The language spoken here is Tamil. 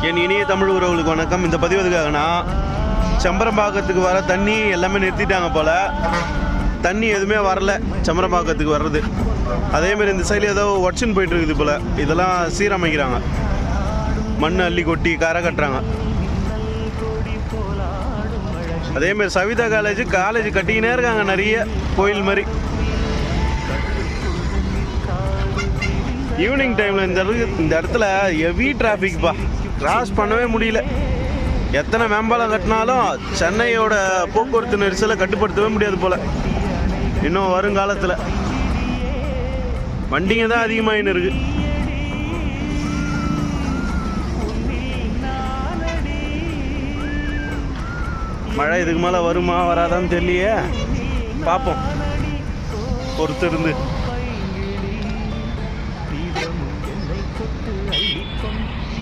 என் இனிய தமிழ் உறவுகளுக்கு வணக்கம். இந்த பதிவு எதுக்காகனா, செம்பரம்பாக்கத்துக்கு வர தண்ணி எல்லாமே நிறுத்திட்டாங்க போல். தண்ணி எதுவுமே வரல செம்பரம்பாக்கத்துக்கு வர்றது. அதேமாரி இந்த சைடில் ஏதோ ஒர்க்ஷன் போயிட்டு இருக்குது போல். இதெல்லாம் சீரமைக்கிறாங்க, மண் அள்ளி கொட்டி கரை கட்டுறாங்க. அதேமாரி சவிதா காலேஜ் கட்டிக்கினே இருக்காங்க, நிறைய கோயில் மாதிரி. ஈவினிங் டைமில் இந்த இடத்துல ஹெவி டிராஃபிக்ப்பா, கிராஸ் பண்ணவே முடியல. எத்தனை மேம்பாலம் கட்டினாலும் சென்னையோட போக்குவரத்து நெரிசலை கட்டுப்படுத்தவே முடியாது போல். இன்னும் வருங்காலத்தில் வண்டிங்க தான் அதிகமாகின்னு இருக்கு. மழை இதுக்கு மேலே வருமா வராதான்னு தெரியலையே, பார்ப்போம் பொறுத்து இருந்து.